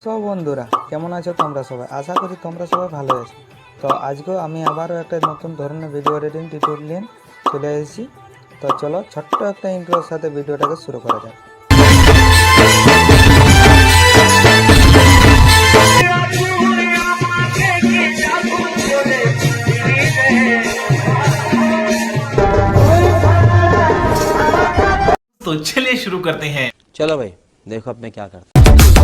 সব বন্ধুরা কেমন আছো তোমরা সবাই? আশা করি তোমরা সবাই ভালো আছো। তো আজকেও আমি আবারও একটা নতুন ধরনের ভিডিও এডিটিং টিউটোরিয়াল চলে এসেছি। তো চলো ছোট্ট একটা ইন্ট্রোর সাথে ভিডিওটাকে শুরু করা যাক। तो चलिए शुरू करते हैं। चलो भाई देखो अब मैं क्या करता हूँ।